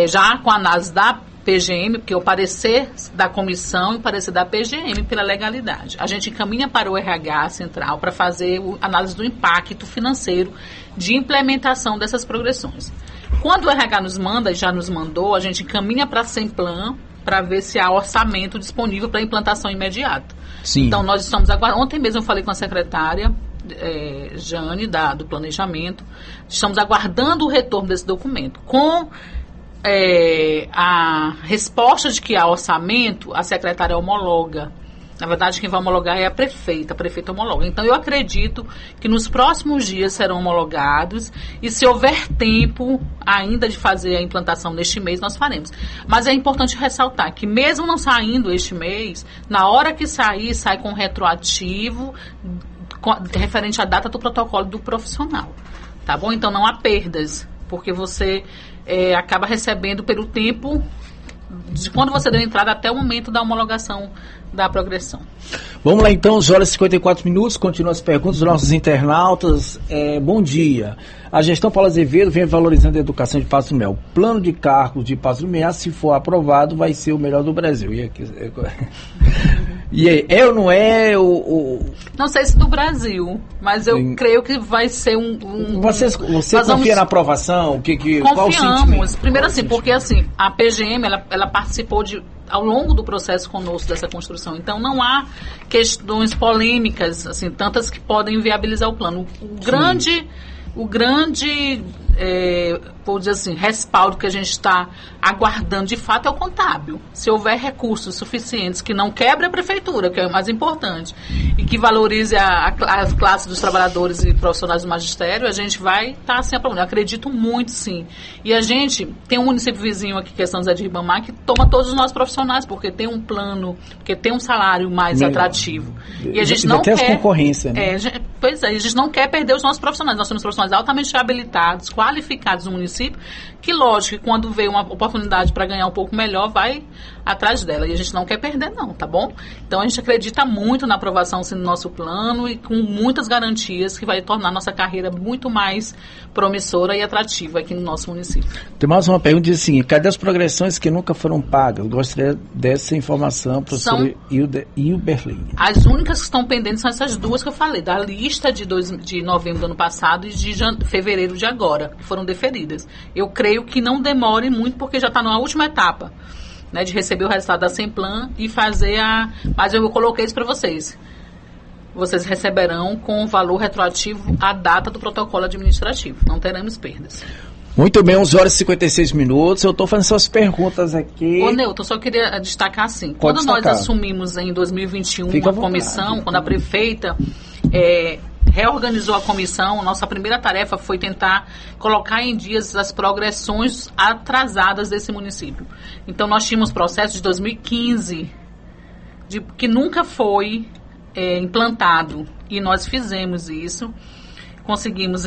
já com a análise da PGM, porque o parecer da comissão e o parecer da PGM pela legalidade. A gente encaminha para o RH central para fazer a análise do impacto financeiro de implementação dessas progressões. Quando o RH nos manda, e já nos mandou, a gente encaminha para a Semplan para ver se há orçamento disponível para implantação imediata. Sim. Então, nós estamos aguardando. Ontem mesmo eu falei com a secretária Jane, do planejamento. Estamos aguardando o retorno desse documento. Com a resposta de que há orçamento, a secretária homologa. Na verdade, quem vai homologar é a prefeita homologa. Então, eu acredito que nos próximos dias serão homologados, e se houver tempo ainda de fazer a implantação neste mês, nós faremos. Mas é importante ressaltar que, mesmo não saindo este mês, na hora que sair, sai com retroativo referente à data do protocolo do profissional. Tá bom? Então, não há perdas, porque você acaba recebendo pelo tempo de quando você deu entrada até o momento da homologação da progressão. Vamos lá então, 11h54, continuam as perguntas dos nossos internautas. Bom dia. A gestão Paulo Azevedo vem valorizando a educação de Passo do Miá. O plano de cargos de Passo do Miá, se for aprovado, vai ser o melhor do Brasil. E aí, é ou não é Não sei se do Brasil, mas eu creio que vai ser Você confia na aprovação? Confiamos. Primeiro assim, porque assim, a PGM, ela participou ao longo do processo conosco dessa construção. Então, não há questões polêmicas, assim, tantas que podem viabilizar o plano. O grande vou dizer assim, respaldo que a gente está aguardando de fato é o contábil. Se houver recursos suficientes que não quebre a prefeitura, que é o mais importante, e que valorize a classe dos trabalhadores e profissionais do magistério, a gente vai estar assim aprovando. Eu acredito muito, sim. E a gente tem um município vizinho aqui, que é São José de Ribamar, que toma todos os nossos profissionais, porque tem um plano, porque tem um salário mais atrativo. E a gente não quer... Até as concorrências, né? Pois é, a gente não quer perder os nossos profissionais. Nós temos profissionais altamente habilitados, qualificados no município, que lógico que quando vê uma oportunidade para ganhar um pouco melhor, vai atrás dela. E a gente não quer perder não, tá bom? Então a gente acredita muito na aprovação sim, do nosso plano e com muitas garantias que vai tornar a nossa carreira muito mais promissora e atrativa aqui no nosso município. Tem mais uma pergunta, diz assim, cadê as progressões que nunca foram pagas? Eu gostaria dessa informação, professora Hilberline. As únicas que estão pendentes são essas duas que eu falei, da lista de novembro do ano passado e de fevereiro de agora, que foram deferidas. Eu creio que não demore muito, porque já está na última etapa, né, de receber o resultado da Semplan e fazer Mas eu coloquei isso para vocês. Vocês receberão com valor retroativo a data do protocolo administrativo. Não teremos perdas. Muito bem, 11 horas e 56 minutos. Eu estou fazendo suas perguntas aqui. Ô, Newton, só queria destacar assim. Quando nós assumimos em 2021 a comissão, quando a prefeita reorganizou a comissão, nossa primeira tarefa foi tentar colocar em dias as progressões atrasadas desse município. Então, nós tínhamos processo de 2015, que nunca foi implantado, e nós fizemos isso. Conseguimos,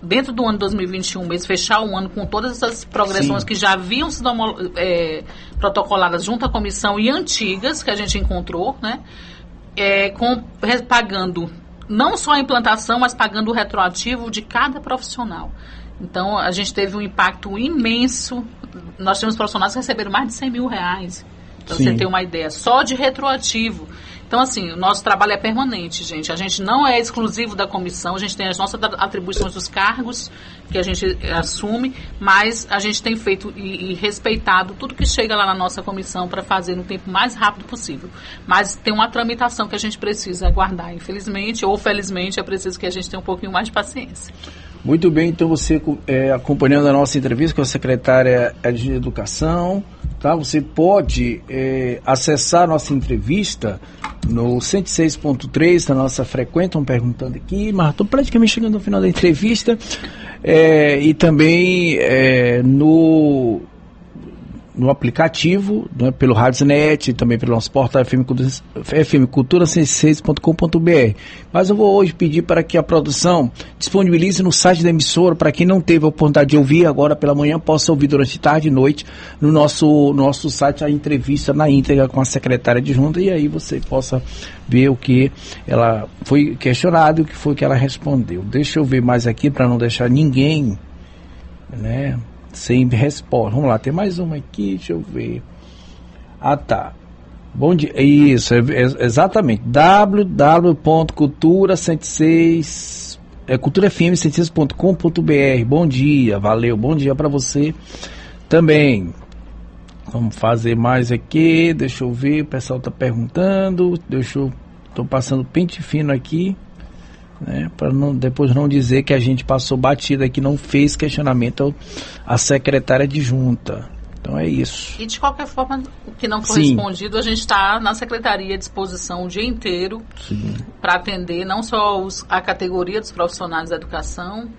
dentro do ano de 2021, fechar o ano com todas essas progressões que já haviam sido protocoladas junto à comissão e antigas que a gente encontrou, né? Pagando não só a implantação, mas pagando o retroativo de cada profissional. Então, a gente teve um impacto imenso. Nós temos profissionais que receberam mais de R$100 mil, para você ter uma ideia, só de retroativo. Então, assim, o nosso trabalho é permanente, gente. A gente não é exclusivo da comissão, a gente tem as nossas atribuições dos cargos que a gente assume, mas a gente tem feito e respeitado tudo que chega lá na nossa comissão para fazer no tempo mais rápido possível. Mas tem uma tramitação que a gente precisa aguardar, infelizmente, ou felizmente, é preciso que a gente tenha um pouquinho mais de paciência. Muito bem, então você acompanhando a nossa entrevista com a secretária de Educação, tá? Você pode acessar a nossa entrevista no 106.3 da nossa frequência. Estão perguntando aqui, mas estou praticamente chegando no final da entrevista, e também no aplicativo, né, pelo Radiosnet, também pelo nosso portal fmcultura106.com.br. Mas eu vou hoje pedir para que a produção disponibilize no site da emissora, para quem não teve a oportunidade de ouvir agora pela manhã, possa ouvir durante tarde e noite no nosso site a entrevista na íntegra com a secretária adjunta, e aí você possa ver o que ela foi questionada e o que foi que ela respondeu. Deixa eu ver mais aqui para não deixar ninguém, né, sem resposta. Vamos lá, tem mais uma aqui, deixa eu ver. Ah, tá. Bom dia. Isso, exatamente. www.cultura106 culturafm106.com.br. Bom dia, valeu. Bom dia para você também. Vamos fazer mais aqui. Deixa eu ver, o pessoal tá perguntando. Tô passando pente fino aqui, né, para depois não dizer que a gente passou batida aqui, não fez questionamento à secretária adjunta. Então é isso. E de qualquer forma, o que não foi respondido, a gente está na secretaria à disposição o dia inteiro para atender não só a categoria dos profissionais da educação,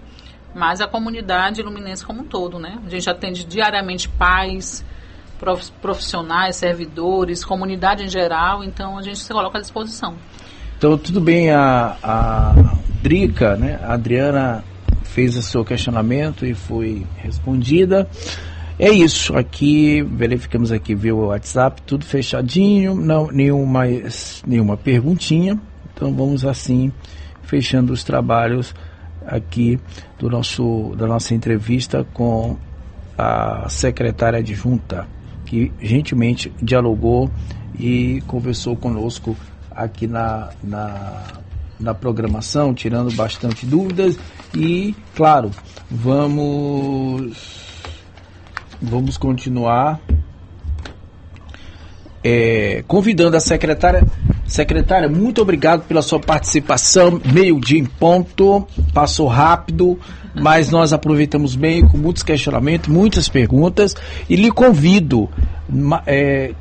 mas a comunidade iluminense como um todo, né? A gente atende diariamente pais, profissionais, servidores, comunidade em geral, então a gente se coloca à disposição. Então, tudo bem, a Drica, né? A Adriana fez o seu questionamento e foi respondida. É isso, aqui, verificamos aqui, viu o WhatsApp, tudo fechadinho, não, nenhuma perguntinha. Então, vamos assim, fechando os trabalhos aqui da nossa entrevista com a secretária adjunta. que gentilmente dialogou e conversou conosco aqui na programação, tirando bastante dúvidas. E, claro, vamos continuar convidando a secretária. Secretária, muito obrigado pela sua participação. 12:00 em ponto, passou rápido, mas nós aproveitamos bem, com muitos questionamentos, muitas perguntas, e lhe convido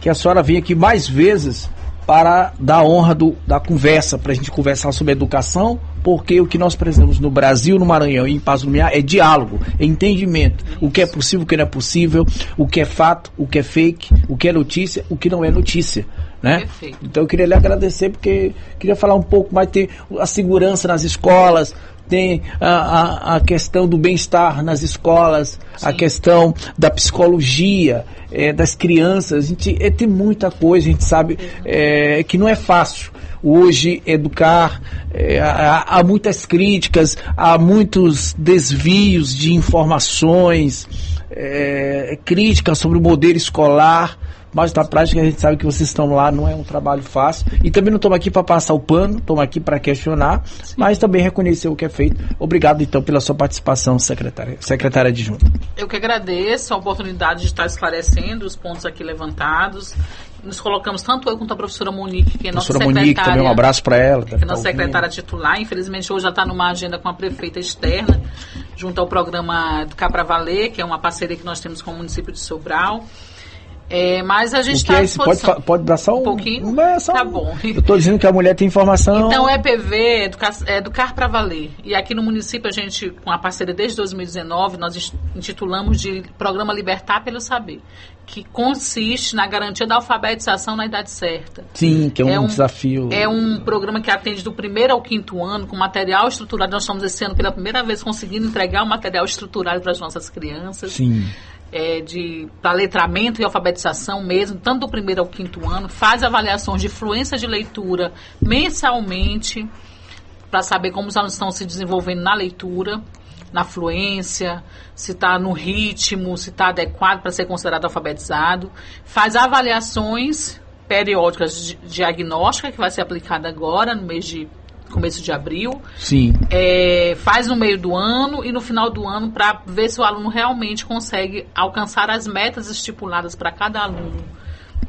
que a senhora venha aqui mais vezes para dar honra da conversa, para a gente conversar sobre educação, porque o que nós precisamos no Brasil, no Maranhão e em Passo do Lumiar é diálogo, é entendimento. O que é possível, o que não é possível, o que é fato, o que é fake, o que é notícia, o que não é notícia. Né? Perfeito. Então eu queria lhe agradecer, porque queria falar um pouco mais, ter a segurança nas escolas, tem a questão do bem-estar nas escolas, sim, a questão da psicologia, das crianças. Tem muita coisa, a gente sabe que não é fácil hoje educar, há muitas críticas, há muitos desvios de informações, críticas sobre o modelo escolar. Mas na prática a gente sabe que vocês estão lá, não é um trabalho fácil. E também não estamos aqui para passar o pano, estamos aqui para questionar, sim, mas também reconhecer o que é feito. Obrigado, então, pela sua participação, secretária adjunta. Eu que agradeço a oportunidade de estar esclarecendo os pontos aqui levantados. Nos colocamos, tanto eu quanto a professora Monique, que é nossa secretária. Monique, também um abraço para ela. Que é nossa secretária titular. Infelizmente, hoje ela está numa agenda com a prefeita externa, junto ao programa Educar pra Valer, que é uma parceria que nós temos com o município de Sobral. Mas a gente está à disposição. Pode dar só um pouquinho? Tá bom. Eu estou dizendo que a mulher tem informação. Então, EPV, Educar para Valer. E aqui no município, a gente, com a parceria desde 2019, nós intitulamos de Programa Libertar pelo Saber, que consiste na garantia da alfabetização na idade certa. Sim, que é um desafio. É um programa que atende do 1º ao 5º ano, com material estruturado. Nós estamos esse ano pela primeira vez conseguindo entregar um material estruturado para as nossas crianças. Sim. Para letramento e alfabetização mesmo, tanto do 1º ao 5º ano, faz avaliações de fluência de leitura mensalmente, para saber como os alunos estão se desenvolvendo na leitura, na fluência, se está no ritmo, se está adequado para ser considerado alfabetizado. Faz avaliações periódicas diagnóstica, que vai ser aplicada agora, no começo de abril. Sim. Faz no meio do ano e no final do ano, para ver se o aluno realmente consegue alcançar as metas estipuladas para cada aluno,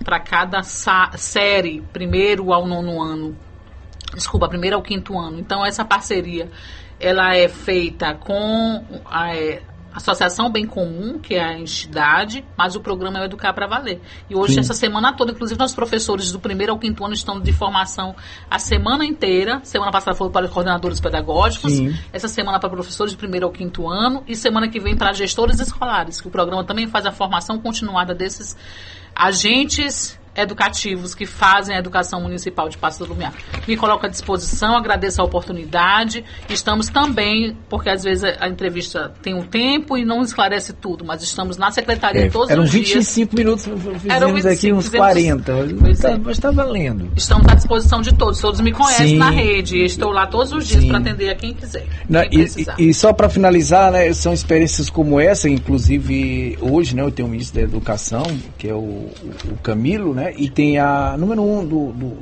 para cada série, 1º ao 9º ano. Desculpa, 1º ao 5º ano. Então, essa parceria, ela é feita com a Associação Bem Comum, que é a entidade, mas o programa é o Educar para Valer. E hoje, sim, essa semana toda, inclusive, nossos professores do 1º ao 5º ano estão de formação a semana inteira. Semana passada foi para os coordenadores pedagógicos, sim, essa semana para professores de 1º ao 5º ano e semana que vem para gestores escolares, que o programa também faz a formação continuada desses agentes educativos que fazem a educação municipal de Passo do Lumiar. Me coloco à disposição, agradeço a oportunidade. Estamos também, porque às vezes a entrevista tem um tempo e não esclarece tudo, mas estamos na secretaria todos os dias. Eram 25 minutos, fizemos aqui uns 40, mas está valendo. Estamos à disposição de todos me conhecem, sim, na rede, estou lá todos os dias para atender a quem quiser. E só para finalizar, né, são experiências como essa, inclusive hoje, né, eu tenho o ministro da Educação, que é o Camilo, né? E tem a número 1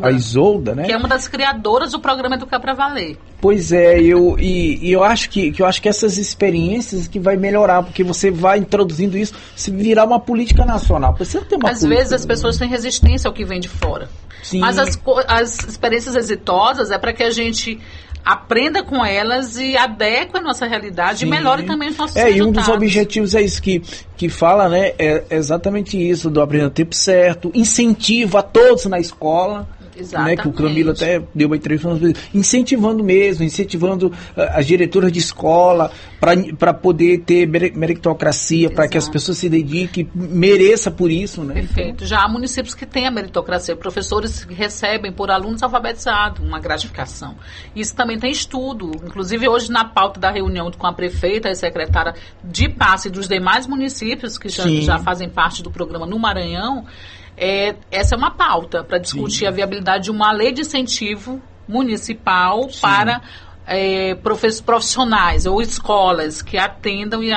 a Isolda, né? Que é uma das criadoras do programa Educar para Valer. Pois é, eu acho que essas experiências que vai melhorar, porque você vai introduzindo isso, se virar uma política nacional. Precisa ter uma Às vezes as pessoas têm resistência ao que vem de fora. Sim. Mas as experiências exitosas é para que a gente aprenda com elas e adeque a nossa realidade, sim, e melhore também os nossos resultados. E um dos objetivos é isso que fala, né? É exatamente isso, do aprender no tempo certo, incentivo a todos na escola. Né, que o Camilo até deu uma entrevista, incentivando as diretoras de escola para poder ter meritocracia, para que as pessoas se dediquem, mereça por isso, né? Perfeito. Então, já há municípios que têm a meritocracia, professores que recebem por alunos alfabetizados uma gratificação. Isso também tem estudo, inclusive hoje na pauta da reunião com a prefeita e secretária de Passo e dos demais municípios que já fazem parte do programa no Maranhão. Essa é uma pauta para discutir, sim, a viabilidade de uma lei de incentivo municipal, sim, para profissionais ou escolas que atendam e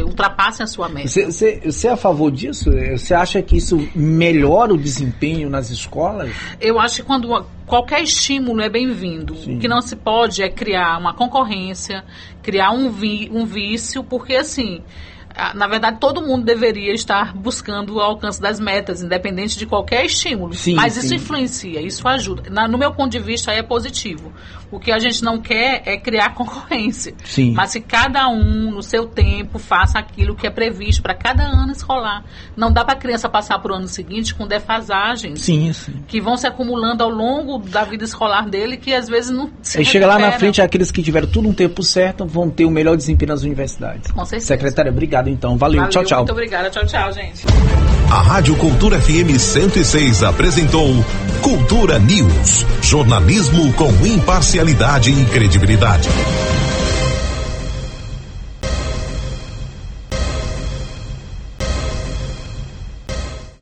ultrapassem a sua meta. Você é a favor disso? Você acha que isso melhora o desempenho nas escolas? Eu acho que quando qualquer estímulo é bem-vindo. O que não se pode é criar uma concorrência, criar um vício, porque assim, na verdade, todo mundo deveria estar buscando o alcance das metas, independente de qualquer estímulo. Mas isso influencia, isso ajuda. No meu ponto de vista, é positivo. O que a gente não quer é criar concorrência. Mas se cada um, no seu tempo, faça aquilo que é previsto para cada ano escolar. Não dá para a criança passar para o ano seguinte com defasagens que vão se acumulando ao longo da vida escolar dele, que às vezes não se Aí chega lá na frente, aqueles que tiveram tudo um tempo certo vão ter o melhor desempenho nas universidades. Com certeza. Secretária, obrigado então. Valeu, tchau, tchau. Muito obrigada, tchau, gente. A Rádio Cultura FM 106 apresentou Cultura News. Jornalismo com imparcialidade e credibilidade.